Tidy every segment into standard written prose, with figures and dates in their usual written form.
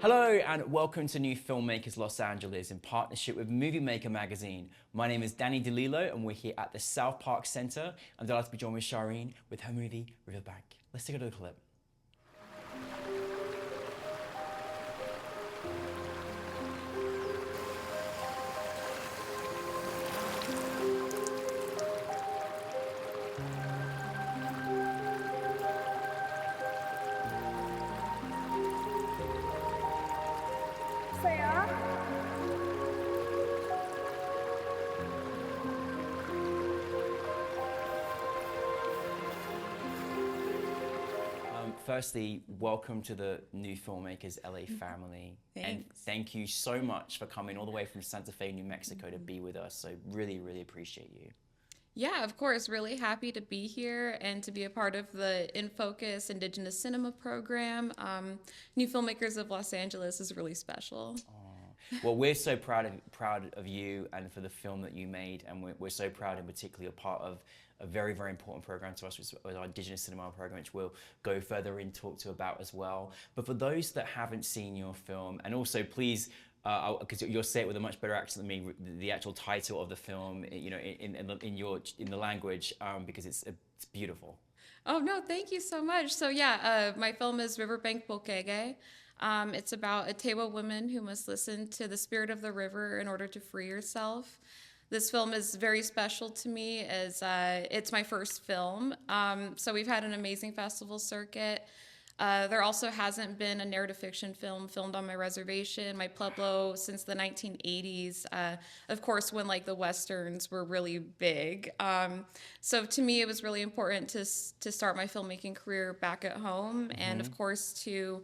Hello and welcome to New Filmmakers Los Angeles in partnership with Movie Maker magazine. My name is Danny DeLillo and we're here at the South Park Center. I'm delighted to be joined with Charine with her movie Riverbank. Let's take a look at the clip. Firstly, welcome to the New Filmmakers LA family. Thanks. And thank you so much for coming all the way from Santa Fe, New Mexico to be with us. So really, really appreciate you. Yeah, of course. Really happy to be here and to be a part of the In Focus Indigenous Cinema program. New Filmmakers of Los Angeles is really special. Well, we're so proud of you and for the film that you made, and we're so proud in particular you're part of a very, very important program to us, which is our Indigenous Cinema program, which we'll go further in talk to about as well. But for those that haven't seen your film, and also please, because you'll say it with a much better accent than me, the actual title of the film, you know, in the language, because it's beautiful. Oh, no, thank you so much. So yeah, my film is Riverbank Bokege. It's about a Tewa woman who must listen to the spirit of the river in order to free herself. This film is very special to me as it's my first film. So we've had an amazing festival circuit. There also hasn't been a narrative fiction film filmed on my reservation, my pueblo, since the 1980s. Of course, when like the Westerns were really big. So to me, it was really important to start my filmmaking career back at home, and of course to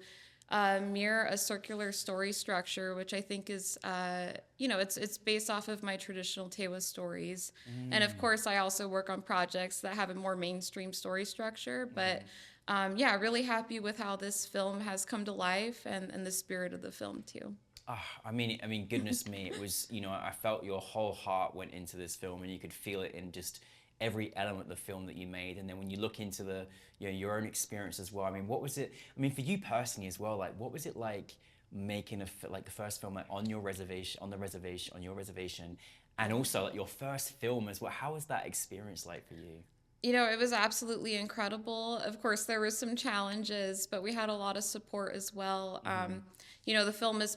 mirror a circular story structure, which I think is, it's based off of my traditional Tewa stories. And of course, I also work on projects that have a more mainstream story structure. But yeah, really happy with how this film has come to life and the spirit of the film too. I mean, goodness me, it was, I felt your whole heart went into this film, and you could feel it in just every element of the film that you made. And then when you look into your own experience as well, I mean, what was it, for you personally as well, like, what was it like making the first film, like on your reservation, and also like your first film as well? How was that experience like for you? You know, it was absolutely incredible. Of course, there were some challenges, but we had a lot of support as well. The film is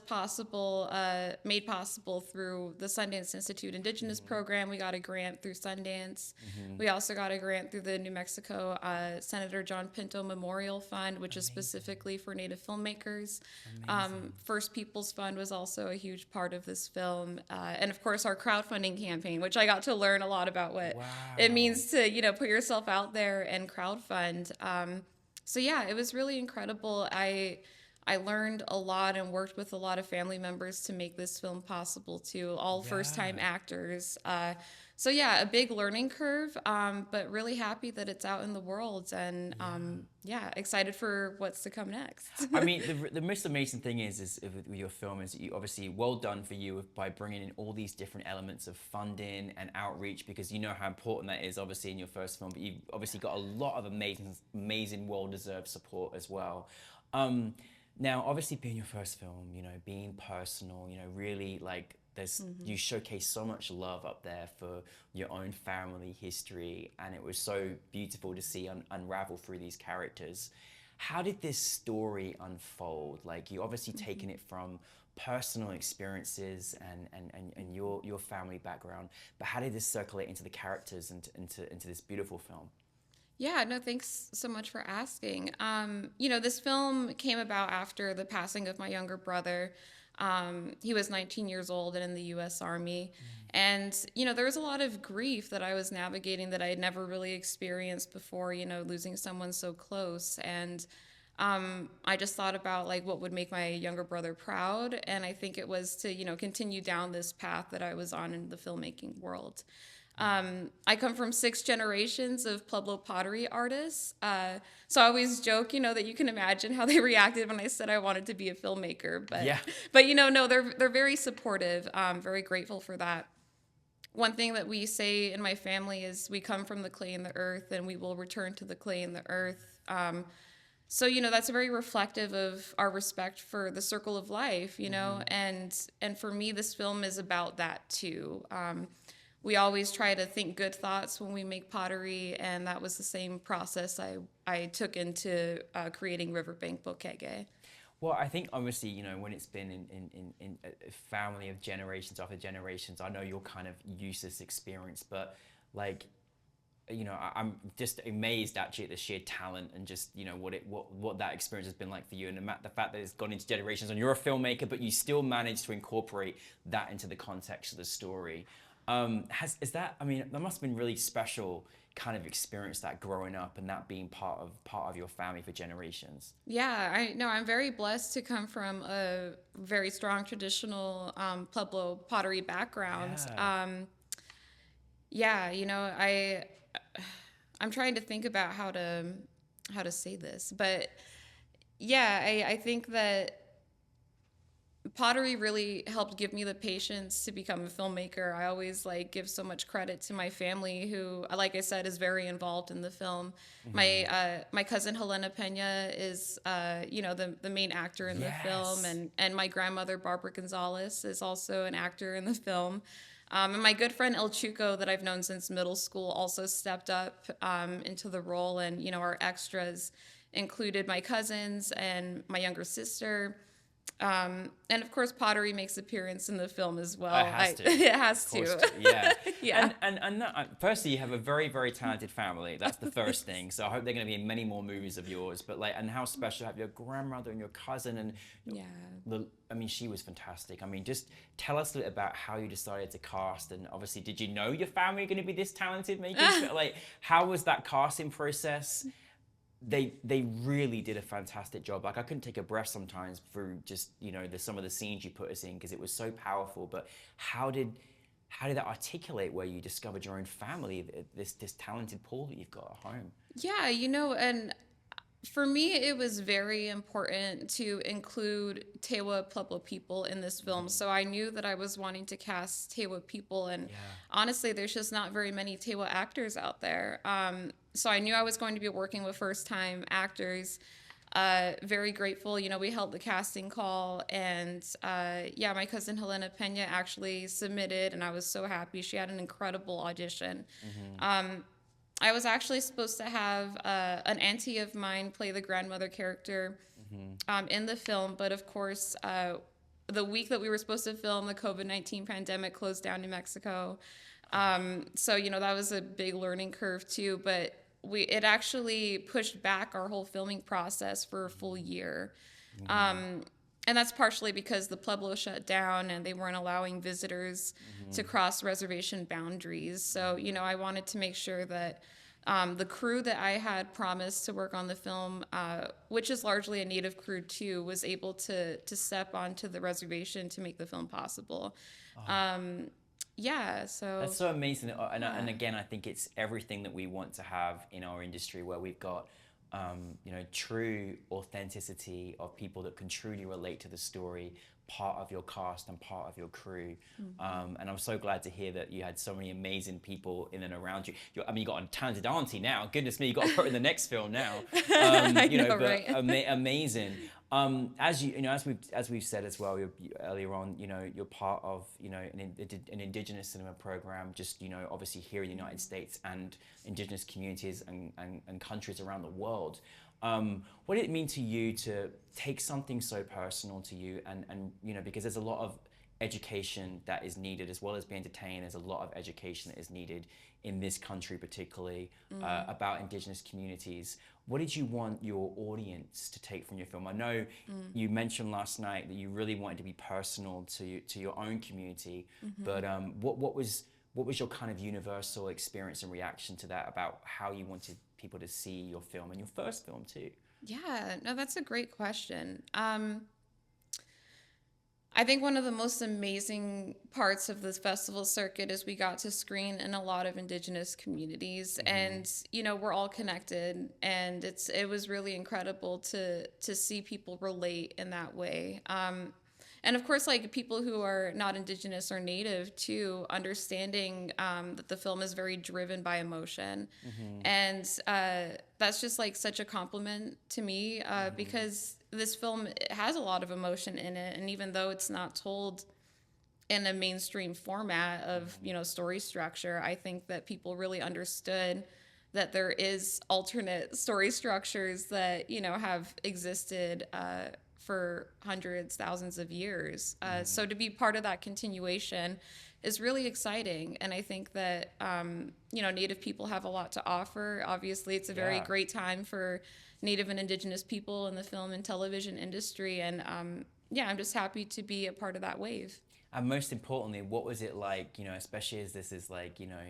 made possible through the Sundance Institute Indigenous program. We got a grant through Sundance. We also got a grant through the New Mexico Senator John Pinto Memorial Fund, which is specifically for Native filmmakers. First Peoples Fund was also a huge part of this film. And of course, our crowdfunding campaign, which I got to learn a lot about what it means to, put yourself out there and crowdfund. So yeah, it was really incredible. I learned a lot and worked with a lot of family members to make this film possible too, all first-time actors. So yeah, a big learning curve, but really happy that it's out in the world, and excited for what's to come next. I mean, the most amazing thing is with your film is you obviously, well done for you by bringing in all these different elements of funding and outreach, because you know how important that is obviously in your first film, but you've obviously got a lot of amazing well-deserved support as well. Now, obviously being your first film, being personal, really like you showcase so much love up there for your own family history, and it was so beautiful to see unravel through these characters. How did this story unfold? Like, you obviously taken it from personal experiences and your family background, but how did this circulate into the characters and into this beautiful film? Yeah, no, thanks so much for asking. This film came about after the passing of my younger brother. He was 19 years old and in the U.S. Army. And, there was a lot of grief that I was navigating that I had never really experienced before, losing someone so close. And I just thought about, like, what would make my younger brother proud. And I think it was to, continue down this path that I was on in the filmmaking world. I come from 6 generations of Pueblo pottery artists. So I always joke, that you can imagine how they reacted when I said I wanted to be a filmmaker. But no, they're very supportive. Very grateful for that. One thing that we say in my family is we come from the clay and the earth, and we will return to the clay and the earth. So, that's very reflective of our respect for the circle of life, and for me, this film is about that too. We always try to think good thoughts when we make pottery, and that was the same process I took into creating Riverbank Bokege. Well, I think obviously, when it's been in a family of generations after generations, I know you're kind of used to this experience, but like, I'm just amazed actually at the sheer talent and just, what that experience has been like for you, and the fact that it's gone into generations and you're a filmmaker, but you still managed to incorporate that into the context of the story. That must have been really special kind of experience, that growing up and that being part of your family for generations. Yeah, I'm very blessed to come from a very strong traditional Pueblo pottery background. Yeah. Yeah, I'm trying to think about how to say this, but yeah, I think that pottery really helped give me the patience to become a filmmaker. I always give so much credit to my family, who, like I said, is very involved in the film. My cousin Helena Pena is the main actor in the film, and my grandmother Barbara Gonzales is also an actor in the film. And my good friend El Chuco, that I've known since middle school, also stepped up into the role, and our extras included my cousins and my younger sister. And of course, pottery makes appearance in the film as well. It has to. It has to. Yeah. Yeah. And firstly, you have a very, very talented family. That's the first thing. So I hope they're going to be in many more movies of yours. But and how special to have your grandmother and your cousin, and Yeah. she was fantastic. Just tell us a little about how you decided to cast, and obviously, did you know your family were going to be this talented making? How was that casting process? They really did a fantastic job. I couldn't take a breath sometimes through just some of the scenes you put us in, because it was so powerful. But how did that articulate where you discovered your own family, this talented pool that you've got at home? Yeah, and for me, it was very important to include Tewa Pueblo people in this film. So I knew that I was wanting to cast Tewa people, and honestly, there's just not very many Tewa actors out there. So I knew I was going to be working with first-time actors. Very grateful. We held the casting call, and my cousin Helena Pena actually submitted, and I was so happy. She had an incredible audition. I was actually supposed to have an auntie of mine play the grandmother character in the film, but of course, the week that we were supposed to film, the COVID-19 pandemic closed down New Mexico. So that was a big learning curve too, but it actually pushed back our whole filming process for a full year. And that's partially because the Pueblo shut down and they weren't allowing visitors to cross reservation boundaries. So, I wanted to make sure that the crew that I had promised to work on the film, which is largely a native crew too, was able to step onto the reservation to make the film possible. So that's so amazing. And again, I think it's everything that we want to have in our industry, where we've got true authenticity of people that can truly relate to the story, part of your cast and part of your crew. And I'm so glad to hear that you had so many amazing people in and around you. You got a talented auntie now. Goodness me, you got to put her in the next film now. I know, right? Amazing. As we've said as well earlier on, you're part of an indigenous cinema program, just obviously here in the United States, and indigenous communities and countries around the world. What did it mean to you to take something so personal to you, and because there's a lot of education that is needed, as well as being entertained, there's a lot of education that is needed in this country, particularly about indigenous communities. What did you want your audience to take from your film? I know you mentioned last night that you really wanted to be personal to your own community, but what was your kind of universal experience and reaction to that, about how you wanted people to see your film, and your first film too? Yeah, no, that's a great question. I think one of the most amazing parts of this festival circuit is we got to screen in a lot of indigenous communities, and we're all connected, and it was really incredible to see people relate in that way. And of course, like people who are not indigenous or native too, understanding that the film is very driven by emotion. And that's just like such a compliment to me because this film has a lot of emotion in it. And even though it's not told in a mainstream format of, you know, story structure, I think that people really understood that there is alternate story structures that, you know, have existed for hundreds, thousands of years. So to be part of that continuation is really exciting. And I think that, you know, Native people have a lot to offer. Obviously, it's a very great time for Native and Indigenous people in the film and television industry. And yeah, I'm just happy to be a part of that wave. And most importantly, what was it like, you know, especially as this is like, you know,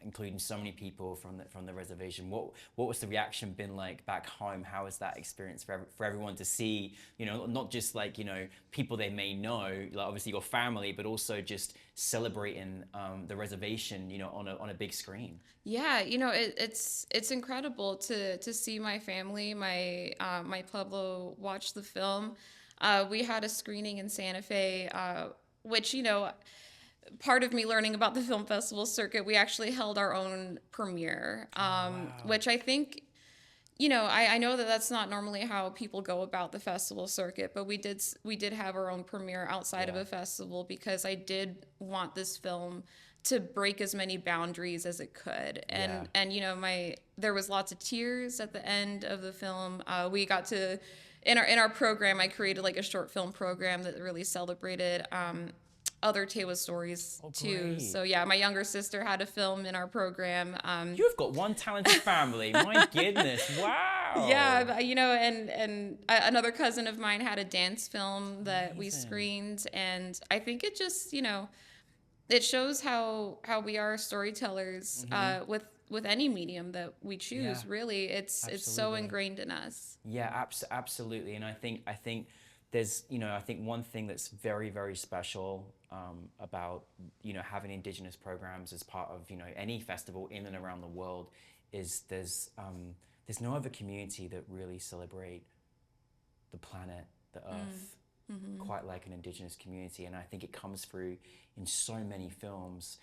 including so many people from the reservation, what was the reaction been like back home? How was that experience for everyone to see, you know, not just like, you know, people they may know, like obviously your family, but also just celebrating the reservation, you know, on a big screen? Yeah, you know, it's incredible to see my family, my Pueblo watch the film. We had a screening in Santa Fe, which, you know, part of me learning about the film festival circuit, we actually held our own premiere, which I think, you know, I know that that's not normally how people go about the festival circuit, but we did have our own premiere outside of a festival because I did want this film to break as many boundaries as it could. And you know, there was lots of tears at the end of the film. We got to in our program, I created like a short film program that really celebrated other Tewa stories too. Great. So yeah, my younger sister had a film in our program. You've got one talented family. My goodness. Wow. Yeah, you know, and another cousin of mine had a dance film that we screened, and I think it just, you know, it shows how we are storytellers with any medium that we choose. Really, it's so ingrained in us. Yeah, absolutely. And I think there's, you know, I think one thing that's very, very special about, you know, having Indigenous programs as part of, you know, any festival in and around the world is there's no other community that really celebrate the planet, the earth, quite like an Indigenous community. And I think it comes through in so many films.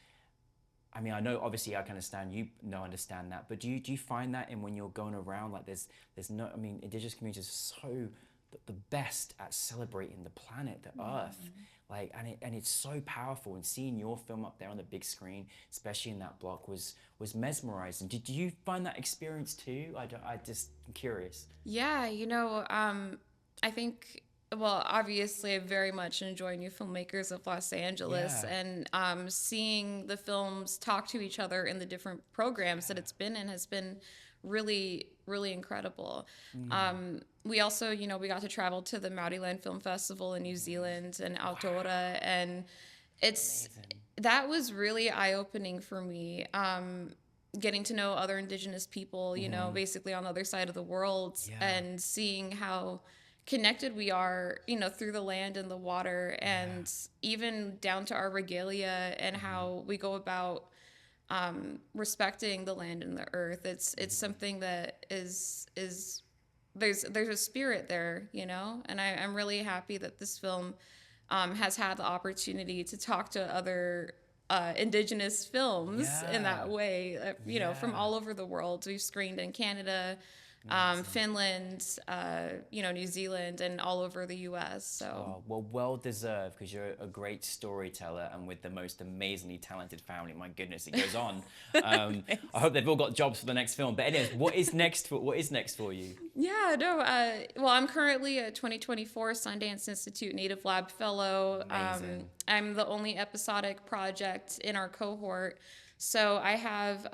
I mean, I know obviously I can understand, you understand that, but do you find that in when you're going around, like there's no, I mean, Indigenous communities are so the best at celebrating the planet, the earth, like, and it's so powerful. And seeing your film up there on the big screen, especially in that block, was mesmerizing. Did you find that experience too? I'm curious. Yeah, you know, I think, well, obviously I very much enjoy NewFilmmakers of Los Angeles, and seeing the films talk to each other in the different programs that it's been in has been really, really incredible. We also, you know, we got to travel to the Maoriland Film Festival in New Zealand and Aotearoa, and that was really eye-opening for me. Getting to know other Indigenous people, you know, basically on the other side of the world, and seeing how connected we are, you know, through the land and the water, and even down to our regalia and how we go about respecting the land and the earth. It's something that is there's a spirit there, you know, and I'm really happy that this film has had the opportunity to talk to other Indigenous films in that way, you know, from all over the world. We've screened in Canada, Finland, you know, New Zealand, and all over the U.S. So well deserved, because you're a great storyteller and with the most amazingly talented family. My goodness, it goes on. I hope they've all got jobs for the next film. But anyways, what is next for you? Yeah, no. Well, I'm currently a 2024 Sundance Institute Native Lab Fellow. I'm the only episodic project in our cohort, so I have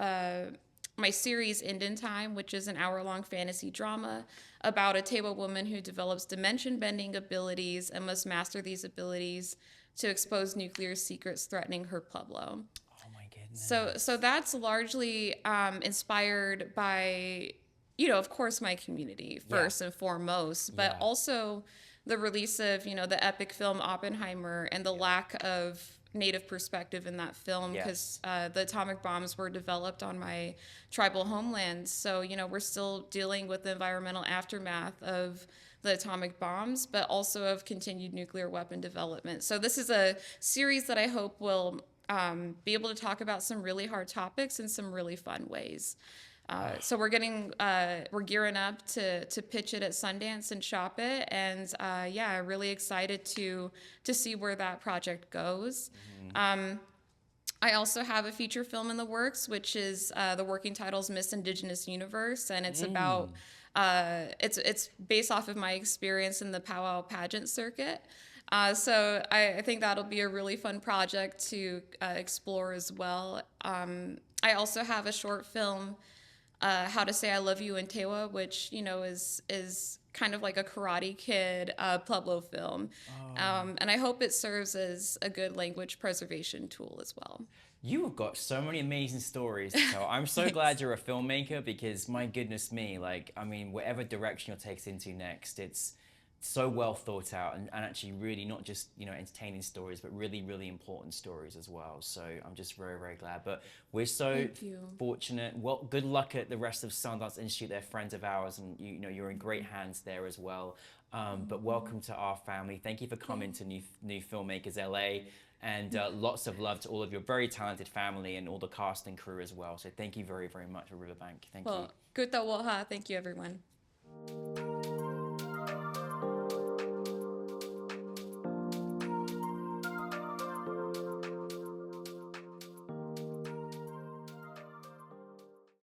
my series End in Time, which is an hour-long fantasy drama about a Tewa woman who develops dimension-bending abilities and must master these abilities to expose nuclear secrets threatening her Pueblo. Oh my goodness. So that's largely inspired by, you know, of course, my community first and foremost, but also the release of, you know, the epic film Oppenheimer and the lack of Native perspective in that film, because the atomic bombs were developed on my tribal homeland. So, you know, we're still dealing with the environmental aftermath of the atomic bombs, but also of continued nuclear weapon development. So this is a series that I hope will be able to talk about some really hard topics in some really fun ways. So we're gearing up to pitch it at Sundance and shop it, and yeah, really excited to see where that project goes. I also have a feature film in the works, which is the working title is Miss Indigenous Universe, and it's about it's based off of my experience in the powwow pageant circuit. So I think that'll be a really fun project to explore as well. I also have a short film, How to Say I Love You in Tewa, which is kind of like a Karate Kid Pueblo film, and I hope it serves as a good language preservation tool as well. You have got so many amazing stories to tell. I'm so glad you're a filmmaker, because my goodness me, like, I mean, whatever direction you'll take us into next, it's so well thought out, and actually really not just, entertaining stories, but really, really important stories as well. So I'm just very, very glad. But we're so fortunate. Well, good luck at the rest of Sundance Institute. They're friends of ours, and you're in great hands there as well. But welcome to our family. Thank you for coming to New Filmmakers LA. And lots of love to all of your very talented family and all the cast and crew as well. So thank you very, very much for Riverbank. Thank you. Kuta woha. Thank you, everyone.